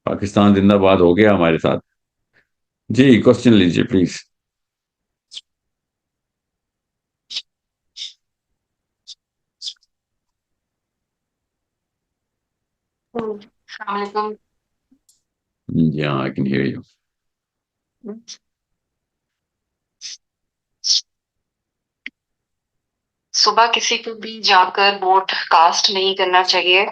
پاکستان زندہ باد ہو گیا ہمارے ساتھ. جی کوشچن لیجیے پلیز. السلام علیکم. جی ہاں آئی کین ہیئر یو. صبح کسی کو بھی جا کر ووٹ کاسٹ نہیں کرنا چاہیے،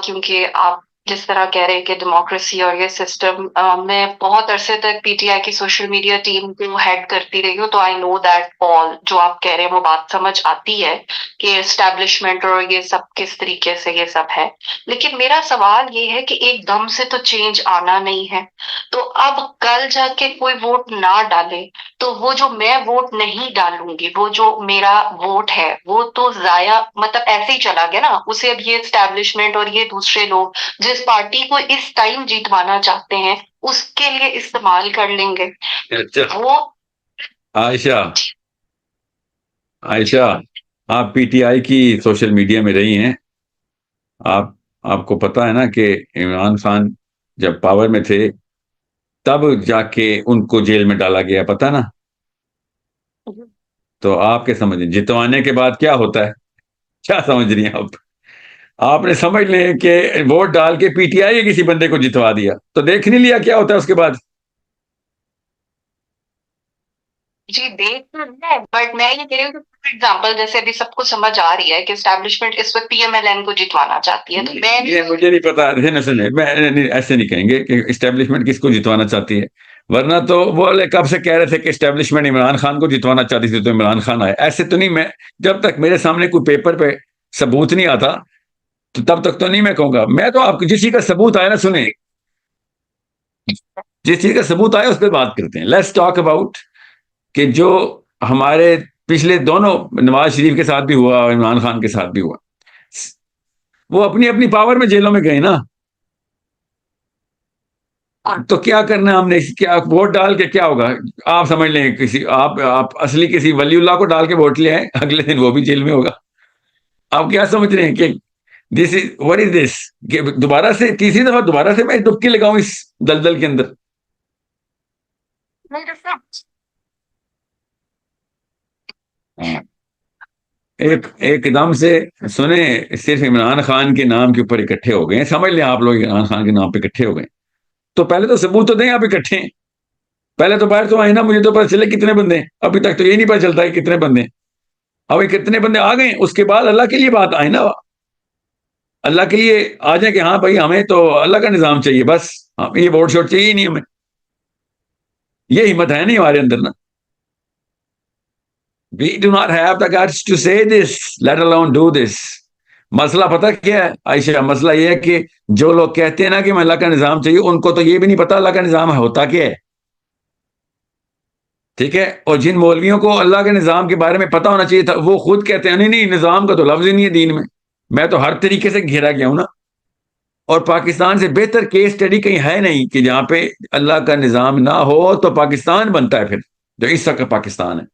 کیونکہ آپ جس طرح کہہ رہے ہیں کہ ڈیموکریسی اور یہ سسٹم، میں بہت عرصے تک پی ٹی آئی کی سوشل میڈیا ٹیم کو ہیڈ کرتی رہی ہوں، تو آئی نو دیٹ آل جو آپ کہہ رہے ہیں وہ بات سمجھ آتی ہے کہ اسٹیبلشمنٹ اور یہ سب کس طریقے سے یہ سب ہے. لیکن میرا سوال یہ ہے کہ ایک دم سے تو چینج آنا نہیں ہے، تو اب کل جا کے کوئی ووٹ نہ ڈالے تو وہ جو میں ووٹ نہیں ڈالوں گی، وہ جو میرا ووٹ ہے وہ تو ضائع، مطلب ایسے ہی چلا گیا نا. اسے اب یہ اسٹیبلشمنٹ اور یہ دوسرے لوگ جس پارٹی کو اس ٹائم جیتوانا چاہتے ہیں اس کے لیے استعمال کر لیں گے. اچھا وہ عائشہ، عائشہ آپ پی ٹی آئی کی سوشل میڈیا میں رہی ہیں. آپ آپ کو پتا ہے نا کہ عمران خان جب پاور میں تھے تب جا کے ان کو جیل میں ڈالا گیا، پتا نا. تو آپ کے سمجھیں جتوانے کے بعد کیا ہوتا ہے؟ کیا سمجھ رہی ہیں آپ نے سمجھ لیں کہ ووٹ ڈال کے پی ٹی آئی کسی بندے کو جتوا دیا تو دیکھ نہیں لیا کیا ہوتا ہے اس کے بعد. جی دیکھ تو ہے، بٹ میں یہ کہہ رہی ہوں کہ فار ایگزامپل جیسے ابھی سب کو سمجھ آ رہی ہے کہ اسٹیبلشمنٹ اس وقت پی ایم ایل این کو جتوانا چاہتی ہے، تو میں یہ مجھے نہیں پتا، ایسے نہیں کہیں گے کہ اسٹیبلشمنٹ کس کو جتوانا چاہتی ہے، ورنہ تو وہ کب سے کہہ رہے تھے کہ اسٹیبلشمنٹ عمران خان کو جتوانا چاہتی تھی تو عمران خان آئے. ایسے تو نہیں، میں جب تک میرے سامنے کوئی پیپر پہ ثبوت نہیں آتا تو تب تک تو نہیں میں کہوں گا. میں تو آپ کو جس چیز کا ثبوت آیا نا، سنیں، جس چیز کا ثبوت آیا اس پہ بات کرتے ہیں. لیٹس ٹاک اباؤٹ کہ جو ہمارے پچھلے دونوں نواز شریف کے ساتھ بھی ہوا اور عمران خان کے ساتھ بھی ہوا، وہ اپنی اپنی پاور میں جیلوں میں گئے نا. تو کیا کرنا ہے ہم نے؟ کیا ووٹ ڈال کے کیا ہوگا؟ آپ سمجھ لیں کسی آپ اصلی کسی ولی اللہ کو ڈال کے ووٹ لے آئے، اگلے دن وہ بھی جیل میں ہوگا. آپ کیا سمجھ رہے ہیں کہ دس از واٹ از دس، کہ دوبارہ سے تیسری دفعہ دوبارہ سے میں ڈبکی لگاؤں اس دلدل کے اندر؟ ایک دم سے سنیں، صرف عمران خان کے نام کے اوپر اکٹھے ہو گئے، سمجھ لیں آپ لوگ عمران خان کے نام پہ اکٹھے ہو گئے. تو پہلے تو ثبوت تو دیں آپ اکٹھے ہیں. پہلے تو باہر تو آئے نا، مجھے تو پتا چلے کتنے بندے ہیں. ابھی تک تو یہ نہیں پتا چلتا ہے کتنے بندے ہیں. اب کتنے بندے آ گئے اس کے بعد اللہ کے لیے بات آئے نا، اللہ کے لیے آ جائیں کہ ہاں بھائی ہمیں تو اللہ کا نظام چاہیے، بس یہ ووٹ شوٹ چاہیے ہی نہیں ہمیں. یہ ہمت ہے نہیں ہمارے اندر نا. We do not have the guts to say this, let alone do this. مسئلہ پتہ کیا ہے عائشہ؟ مسئلہ یہ ہے کہ جو لوگ کہتے ہیں نا کہ میں اللہ کا نظام چاہیے، ان کو تو یہ بھی نہیں پتا اللہ کا نظام ہوتا کیا ہے. ٹھیک ہے؟ اور جن مولویوں کو اللہ کے نظام کے بارے میں پتا ہونا چاہیے تھا، وہ خود کہتے ہیں نہیں نہیں، نظام کا تو لفظ ہی نہیں ہے دین میں. میں تو ہر طریقے سے گھیرا گیا ہوں نا. اور پاکستان سے بہتر کیس اسٹڈی کہیں ہے نہیں کہ جہاں پہ اللہ کا نظام نہ ہو تو پاکستان بنتا ہے پھر، جو اس وقت پاکستان ہے.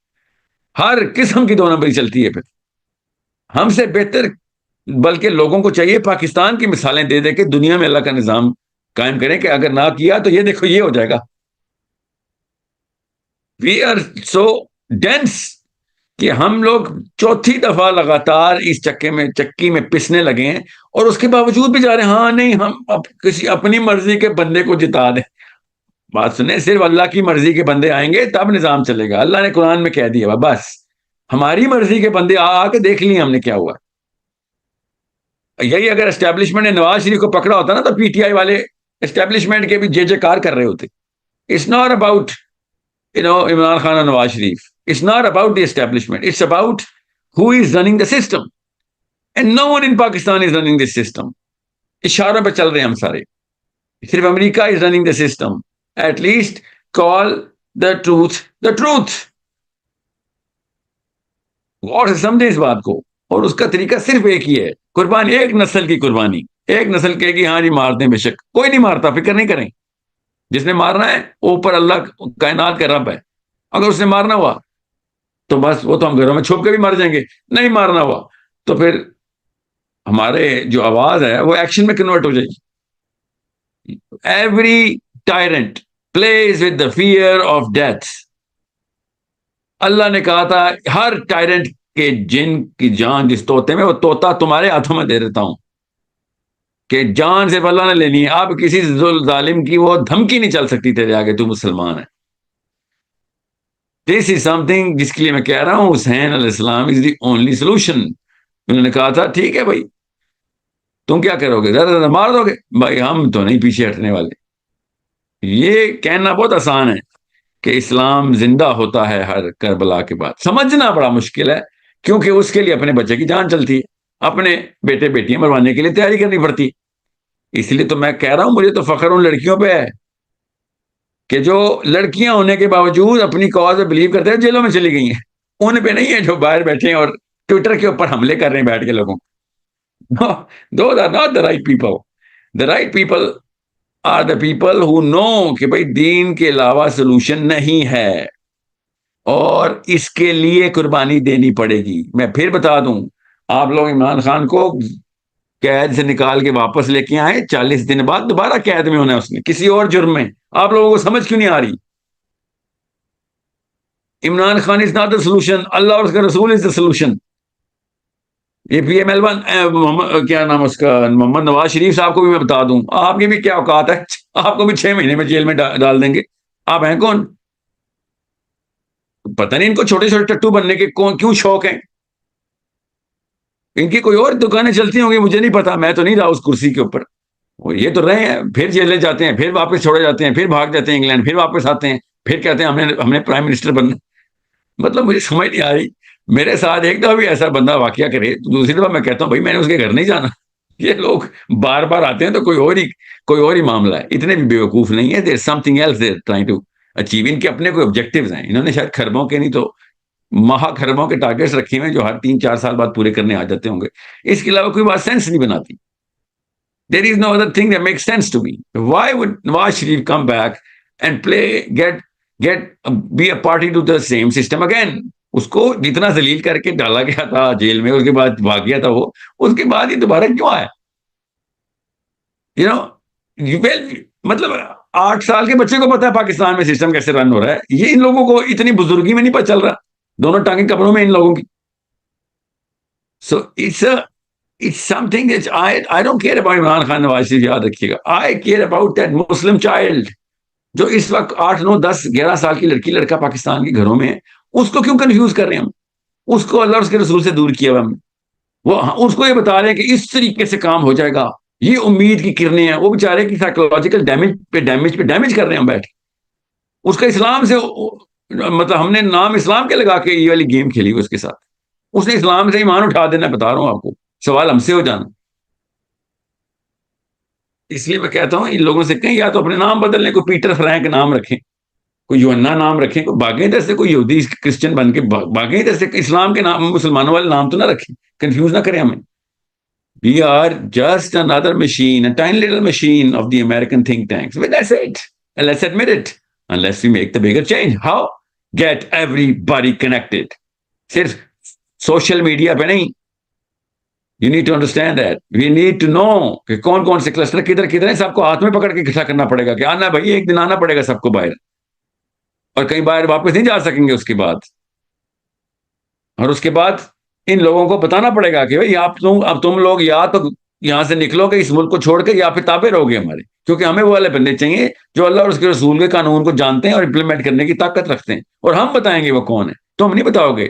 ہر قسم کی دو نمبری چلتی ہے پھر. ہم سے بہتر بلکہ لوگوں کو چاہیے پاکستان کی مثالیں دے دے کے دنیا میں اللہ کا نظام قائم کریں کہ اگر نہ کیا تو یہ دیکھو یہ ہو جائے گا. وی آر سو ڈینس کہ ہم لوگ چوتھی دفعہ لگاتار اس چکی میں پسنے لگے ہیں، اور اس کے باوجود بھی جا رہے ہیں ہاں نہیں ہم کسی اپنی مرضی کے بندے کو جتا دیں. بات سنیں، صرف اللہ کی مرضی کے بندے آئیں گے تب نظام چلے گا. اللہ نے قرآن میں کہہ دیا بس ہماری مرضی کے بندے آ کے دیکھ لیے ہم نے کیا ہوا. یہی اگر اسٹیبلشمنٹ نے نواز شریف کو پکڑا ہوتا نا تو پی ٹی آئی والے اسٹیبلشمنٹ کے بھی جے جے کار کر رہے ہوتے. It's not about Imran Khan اور نواز شریف. It's not about the establishment. It's about who is running the system. And no one in Pakistan is running this system. اشاروں پہ چل رہے ہیں ہم سارے. صرف امریکہ is running the system. At least call the truth. غور سے سمجھیں اس بات کو. اور اس کا طریقہ صرف ایک ہی ہے، قربانی، ایک نسل کی قربانی. ایک نسل کہے گی ہاں جی مار دیں، بے شک کوئی نہیں مارتا، فکر نہیں کریں. جس نے مارنا ہے اوپر اللہ کائنات کا رب ہے. اگر اس نے مارنا ہوا تو بس وہ تو ہم گھروں میں چھپ کے بھی مر جائیں گے. نہیں مارنا ہوا تو پھر ہمارے جو آواز ہے وہ ایکشن میں کنورٹ ہو جائے گی. Every tyrant plays with the fear of death. اللہ نے کہا تھا ہر ٹائرنٹ کے جن کی جان جس طوطے میں، وہ طوطا تمہارے ہاتھوں میں دے دیتا ہوں کہ جان صرف اللہ نے لینی ہے. اب کسی ظالم کی وہ دھمکی نہیں چل سکتی تیرے آگے، تو مسلمان ہے. دس از سم تھنگ جس کے لیے میں کہہ رہا ہوں حسین علیہ السلام از دی اونلی سولوشن. انہوں نے کہا تھا ٹھیک ہے بھائی تم کیا کرو گے، زیادہ زیادہ مار دو گے، بھائی ہم تو نہیں پیچھے ہٹنے والے. یہ کہنا بہت آسان ہے کہ اسلام زندہ ہوتا ہے ہر کربلا کے بعد، سمجھنا بڑا مشکل ہے، کیونکہ اس کے لیے اپنے بچے کی جان چلتی ہے، اپنے بیٹے بیٹیاں مروانے کے لیے تیاری کرنی پڑتی. اس لیے تو میں کہہ رہا ہوں مجھے تو فخر ان لڑکیوں پہ ہے کہ جو لڑکیاں ہونے کے باوجود اپنی کاز میں بلیو کرتے ہیں، جیلوں میں چلی گئی ہیں. ان پہ نہیں ہے جو باہر بیٹھے ہیں اور ٹویٹر کے اوپر حملے کر رہے ہیں بیٹھ کے لوگوں. Those are not the right people. The right people are the people who know کہ بھائی دین کے علاوہ سولوشن نہیں ہے اور اس کے لیے قربانی دینی پڑے گی. میں پھر بتا دوں، آپ لوگ عمران خان کو قید سے نکال کے واپس لے کے آئے، 40 دن بعد دوبارہ قید میں ہونا ہے اس نے کسی اور جرم میں. آپ لوگوں کو سمجھ کیوں نہیں آ رہی؟ Imran Khan is not the solution, اللہ اور اس کا رسول از دا سولوشن. یہ پی ایم ایل ون کیا نام اس کا محمد نواز شریف صاحب کو بھی میں بتا دوں، آپ کی بھی کیا اوقات ہے، آپ کو بھی 6 مہینے میں جیل میں ڈال دیں گے. آپ ہیں کون؟ پتہ نہیں ان کو چھوٹے چھوٹے ٹٹو بننے کے کیوں شوق ہیں. ان کی کوئی اور دکانیں چلتی ہوں گی، مجھے نہیں پتا، میں تو نہیں رہا اس کرسی کے اوپر. یہ تو رہے ہیں، پھر جیلیں جاتے ہیں، پھر واپس چھوڑے جاتے ہیں، پھر بھاگ جاتے ہیں انگلینڈ، پھر واپس آتے ہیں، پھر کہتے ہیں ہم نے پرائم منسٹر بننا. مطلب مجھے سمجھ نہیں آ رہی. میرے ساتھ ایک دفعہ بھی ایسا بندہ واقعہ کرے، دوسری دفعہ میں کہتا ہوں بھائی میں نے اس کے گھر نہیں جانا. یہ لوگ بار بار آتے ہیں تو کوئی اور ہی معاملہ ہے. اتنے بھی بیوقوف نہیں ہے. There something else they're trying to achieve. ان کے اپنے کوئی آبجیکٹیوز ہیں. انہوں نے شاید خربوں کے نہیں تو مہا خربوں کے ٹارگیٹس رکھے ہوئے ہیں جو ہر 3-4 سال بعد پورے کرنے آ جاتے ہوں گے. اس کے علاوہ کوئی بات سینس نہیں بناتی. There is no other thing that makes sense to me. Why would Nawaz Sharif come back and be a party to the same system again? اس کو جتنا ذلیل کر کے ڈالا گیا تھا جیل میں، اس کے بعد بھاگ گیا تھا وہ، اس کے بعد ہی دوبارہ کیوں آیا؟ مطلب 8 سال کے بچے کو پتا ہے پاکستان میں سسٹم کیسے رن ہو رہا ہے. یہ ان لوگوں کو اتنی بزرگی میں نہیں پتہ چل رہا، دونوں ٹانگیں کپڑوں میں ان لوگوں کی. سو it's something that I don't care about Imran Khan Nawaz Sharif, یاد رکھیے گا. I care about that Muslim child جو اس وقت 8, 9, 10, 11 سال کی لڑکی لڑکا پاکستان کے گھروں میں ہے. اس کو کیوں کنفیوز کر رہے ہیں ہم؟ اس کو اللہ اور اس کے رسول سے دور کیا ہوا ہم نے. وہ اس کو یہ بتا رہے ہیں کہ اس طریقے سے کام ہو جائے گا، یہ امید کی کرنیں ہیں. وہ بیچارے کی سائیکولوجیکل ڈیمیج کر رہے ہیں ہم بیٹھ کے. اس کا اسلام سے مطلب ہم نے نام اسلام کے لگا کے یہ والی گیم کھیلی اس کے ساتھ. اس نے اسلام سے ایمان اٹھا دینا، بتا رہا ہوں آپ کو. سوال ہم سے ہو جانا. اس لیے میں کہتا ہوں ان لوگوں سے کہیں یا تو اپنے نام بدل لیں، کوئی پیٹر فرینک نام رکھیں، کوئی یوحنا نام رکھیں، کوئی باغیں ادھر سے کوئی یہودی کرسچن بن کے باغیں ادھر سے. اسلام کے نام مسلمانوں والے نام تو نہ رکھیں، کنفیوز نہ کریں ہمیں. We are just another machine, a tiny little machine of the American think tanks. Well, that's it. And let's admit it. Unless we make the bigger change. How? Get everybody connected. صرف social media پہ نہیں. You need to understand that. We need to know کہ کون سے cluster کدھر کدھر ہیں. سب کو ہاتھ میں پکڑ کے اکٹھا کرنا پڑے گا کہ آنا بھائی، ایک دن آنا پڑے گا سب کو باہر، اور کہیں باہر واپس نہیں جا سکیں گے اس کے بعد. اور اس کے بعد ان لوگوں کو بتانا پڑے گا کہ بھائی اب تم لوگ یا تو یہاں سے نکلو گے اس ملک کو چھوڑ کے، یا پھر تابع رہو گے ہمارے. کیونکہ ہمیں وہ والے بندے چاہیے جو اللہ اور اس کے رسول کے قانون کو جانتے ہیں اور امپلیمنٹ کرنے کی طاقت رکھتے ہیں. اور ہم بتائیں گے وہ کون ہے، تم نہیں بتاؤ گے.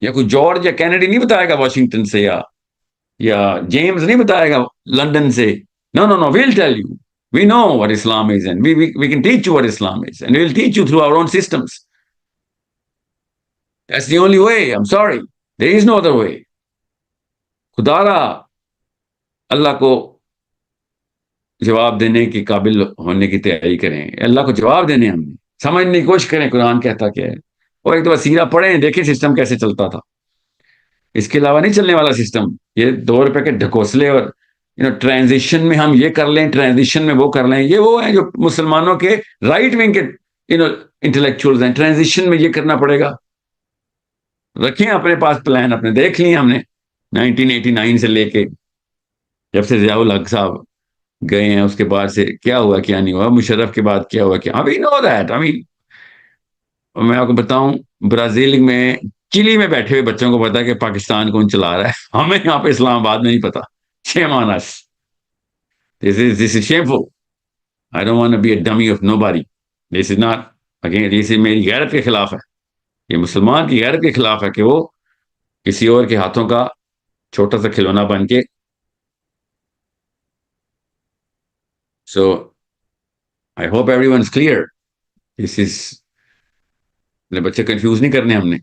یا کوئی جارج یا کینیڈی نہیں بتائے گا واشنگٹن سے، یا جیمز نہیں بتائے گا لندن سے. No no no, we'll tell you. We know what Islam is and we can teach you what Islam is and we will teach you through our own systems. That's the only way. I'm sorry. There is no other way. خدا را اللہ کو جواب دینے کے قابل ہونے کی تیاری کریں. اللہ کو جواب دینے ہم سمجھنے کی کوشش کریں قرآن کہتا کیا ہے، اور ایک دفعہ سیرہ پڑھیں، دیکھیں سسٹم کیسے چلتا تھا. اس کے علاوہ نہیں چلنے والا سسٹم. یہ 2 روپے کے ڈھکوسلے اور ٹرانزیشن میں ہم یہ کر لیں، ٹرانزیشن میں وہ کر لیں. یہ وہ ہیں جو مسلمانوں کے رائٹ ونگ کے انٹلیکچوئلز ہیں. ٹرانزیشن میں یہ کرنا پڑے گا. رکھیں اپنے پاس پلان، دیکھ لیے ہم نے 1989 سے لے کے جب سے ضیاء الحق صاحب گئے ہیں, اس کے بعد سے کیا ہوا کیا نہیں ہوا, مشرف کے بعد کیا ہوا کیا, وی نو دیٹ. میں آپ کو بتاؤں, برازیل میں, چلی میں بیٹھے ہوئے بچوں کو پتا کہ پاکستان کون چلا رہا ہے, ہمیں یہاں پہ اسلام آباد میں نہیں پتا. شیم آن اس. دس از shameful. I don't want to be a dummy of nobody. This is not, again, this is میری غیرت کے خلاف ہے. یہ مسلمان کی غیرت کے خلاف ہے کہ وہ کسی اور کے ہاتھوں کا چھوٹا سا کھلونا بن کے. So I hope everyone's clear. This is, بچے کنفیوز نہیں کرنے ہم نے.